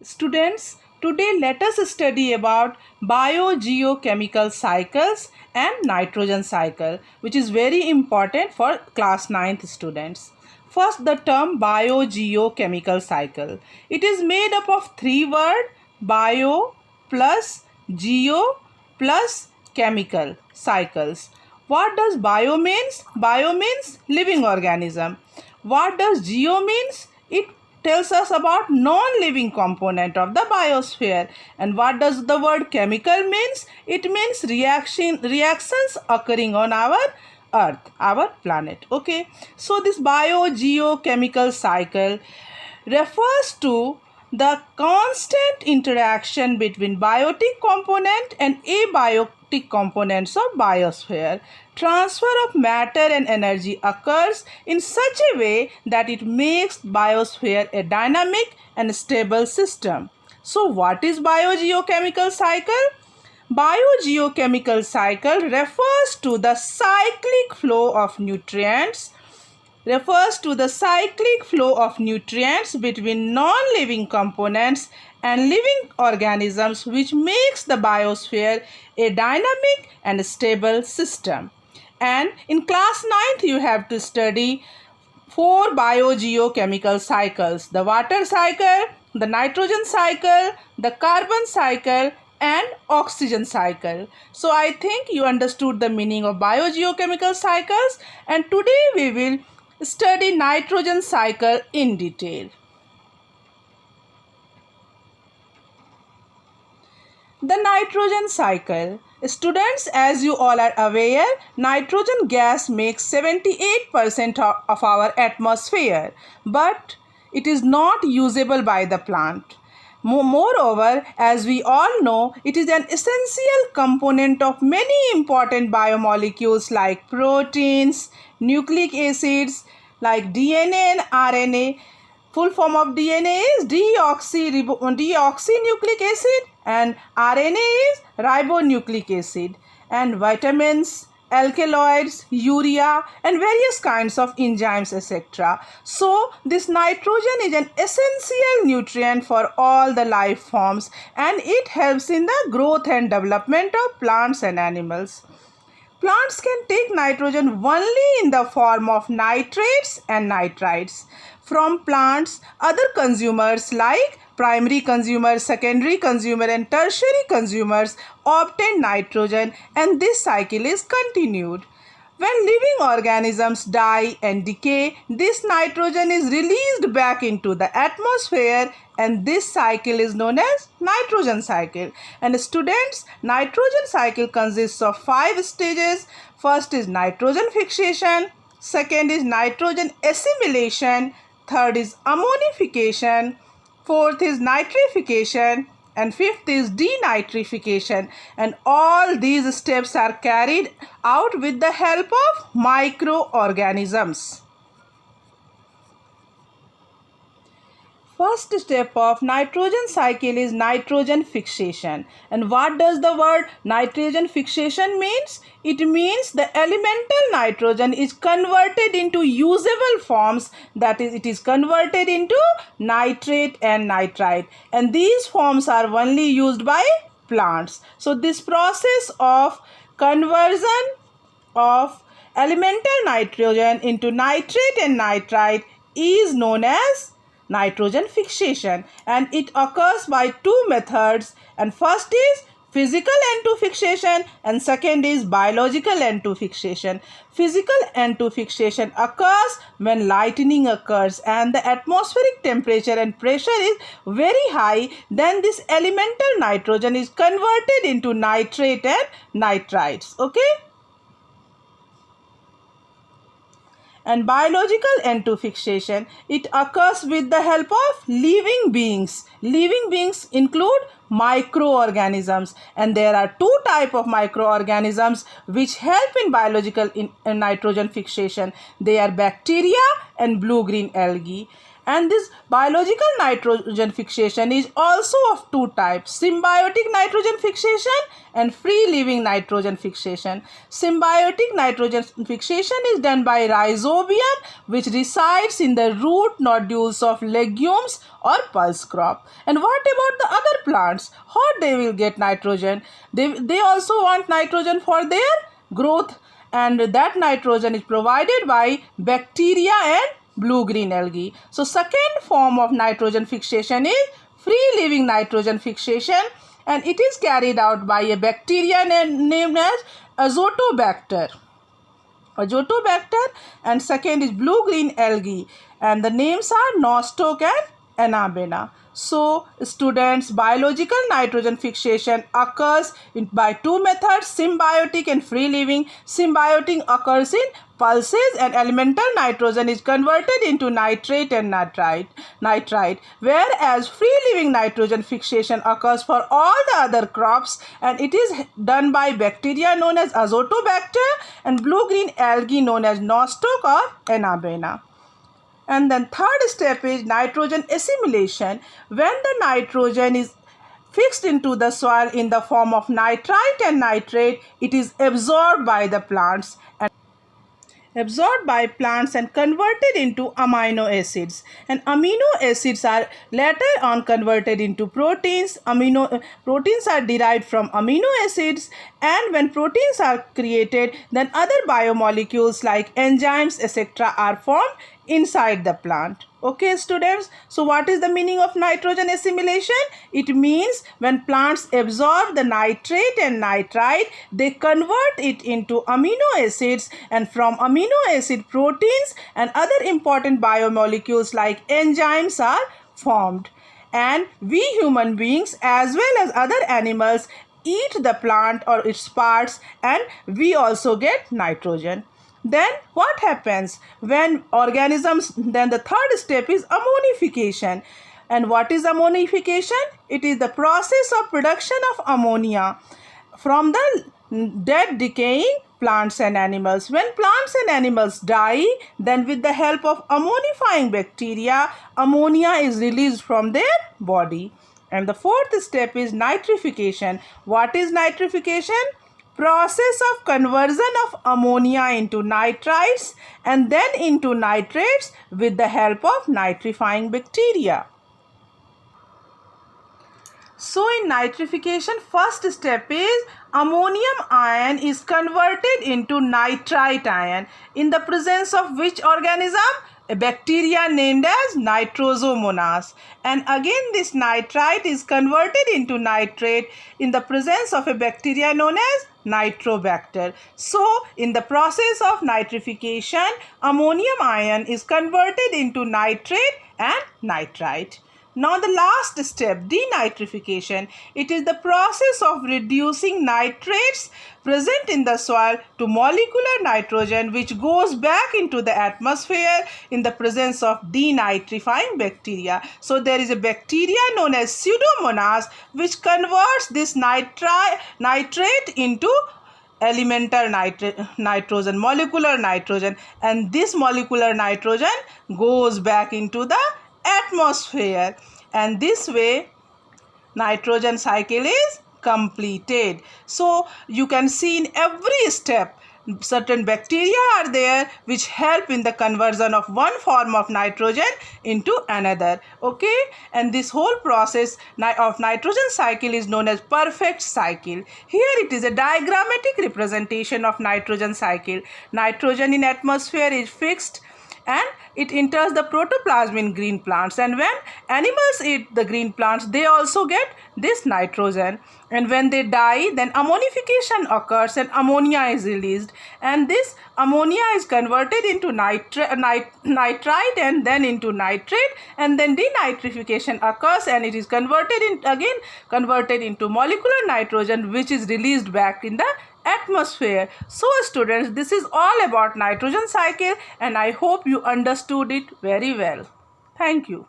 Students, today let us study about biogeochemical cycles and nitrogen cycle, which is very important for class 9th students. First, the term biogeochemical cycle. It is made up of three words: bio plus geo plus chemical cycles. What does bio means? Bio means living organism. What does geo means? It tells us about non-living component of the biosphere. And what does the word chemical means? It means reactions occurring on our earth, our planet. Okay, so this biogeochemical cycle refers to the constant interaction between biotic component and abiotic components of biosphere. Transfer of matter and energy occurs in such a way that it makes biosphere a dynamic and stable system. So what is biogeochemical cycle? Biogeochemical cycle refers to the cyclic flow of nutrients between non-living components and living organisms, which makes the biosphere a dynamic and stable system. And in class 9th you have to study 4 biogeochemical cycles: the water cycle, the nitrogen cycle, the carbon cycle, and oxygen cycle. So I think you understood the meaning of biogeochemical cycles, and today we will study nitrogen cycle in detail. The nitrogen cycle. Students, as you all are aware, nitrogen gas makes 78% of our atmosphere, but it is not usable by the plant. Moreover, as we all know, it is an essential component of many important biomolecules like proteins, nucleic acids like DNA and RNA. Full form of DNA is deoxynucleic acid and RNA is ribonucleic acid, and vitamins, alkaloids, urea, and various kinds of enzymes, etc. So this nitrogen is an essential nutrient for all the life forms, and it helps in the growth and development of plants and animals. Plants can take nitrogen only in the form of nitrates and nitrites from plants. Other consumers like primary consumers, secondary consumer, and tertiary consumers obtain nitrogen, and this cycle is continued. When living organisms die and decay, this nitrogen is released back into the atmosphere, and this cycle is known as nitrogen cycle. And students, nitrogen cycle consists of 5 stages. First is nitrogen fixation, second is nitrogen assimilation, third is ammonification, fourth is nitrification, and fifth is denitrification. And all these steps are carried out with the help of microorganisms. First step of nitrogen cycle is nitrogen fixation. And what does the word nitrogen fixation means? It means the elemental nitrogen is converted into usable forms, that is, it is converted into nitrate and nitrite, and these forms are only used by plants. So this process of conversion of elemental nitrogen into nitrate and nitrite is known as nitrogen fixation, and it occurs by 2 methods. And first is physical N2 fixation and second is biological N2 fixation. Physical N2 fixation occurs when lightning occurs and the atmospheric temperature and pressure is very high. Then this elemental nitrogen is converted into nitrate and nitrites. Okay. And biological N2 fixation, it occurs with the help of living beings. Living beings include microorganisms, and there are 2 types of microorganisms which help in biological nitrogen fixation. They are bacteria and blue-green algae. And this biological nitrogen fixation is also of two types: symbiotic nitrogen fixation and free living nitrogen fixation. Symbiotic nitrogen fixation is done by rhizobium, which resides in the root nodules of legumes or pulse crop. And what about the other plants? How they will get nitrogen? They also want nitrogen for their growth, and that nitrogen is provided by bacteria and blue-green algae. So second form of nitrogen fixation is free living nitrogen fixation, and it is carried out by a bacteria named as Azotobacter. And second is blue-green algae, and the names are Nostoc and Anabaena. So students, biological nitrogen fixation occurs by two methods: symbiotic and free living. Symbiotic occurs in pulses, and elemental nitrogen is converted into nitrate and nitrite, whereas free living nitrogen fixation occurs for all the other crops, and it is done by bacteria known as Azotobacter and blue-green algae known as Nostoc or Anabaena. And then third step is nitrogen assimilation. When the nitrogen is fixed into the soil in the form of nitrite and nitrate, it is absorbed by plants and converted into amino acids. And amino acids are later on converted into proteins. Proteins are derived from amino acids, and when proteins are created, then other biomolecules like enzymes etc. are formed inside the plant. Okay students, so what is the meaning of nitrogen assimilation? It means when plants absorb the nitrate and nitrite, they convert it into amino acids, and from amino acid proteins and other important biomolecules like enzymes are formed. And we human beings as well as other animals eat the plant or its parts, and we also get nitrogen. Then what happens when organisms, then the third step is ammonification. And what is ammonification? It is the process of production of ammonia from the dead decaying plants and animals. When plants and animals die, then with the help of ammonifying bacteria, ammonia is released from their body. And the fourth step is nitrification. What is nitrification? Process of conversion of ammonia into nitrites and then into nitrates with the help of nitrifying bacteria. So in nitrification, first step is ammonium ion is converted into nitrite ion in the presence of which organism? A bacteria named as Nitrosomonas. And again this nitrite is converted into nitrate in the presence of a bacteria known as Nitrobacter. So in the process of nitrification, ammonium ion is converted into nitrate and nitrite. Now the last step, denitrification. It is the process of reducing nitrates present in the soil to molecular nitrogen, which goes back into the atmosphere in the presence of denitrifying bacteria. So there is a bacteria known as Pseudomonas which converts this nitrate into elemental nitrogen, molecular nitrogen, and this molecular nitrogen goes back into the atmosphere, and this way nitrogen cycle is completed. So you can see in every step certain bacteria are there which help in the conversion of one form of nitrogen into another. Okay, and this whole process of nitrogen cycle is known as perfect cycle. Here it is a diagrammatic representation of nitrogen cycle. Nitrogen in atmosphere is fixed and it enters the protoplasm in green plants, and when animals eat the green plants, they also get this nitrogen, and when they die, then ammonification occurs and ammonia is released, and this ammonia is converted into nitrite and then into nitrate, and then denitrification occurs and it is converted into molecular nitrogen, which is released back in the atmosphere. So students, this is all about nitrogen cycle, and I hope you understood it very well. Thank you.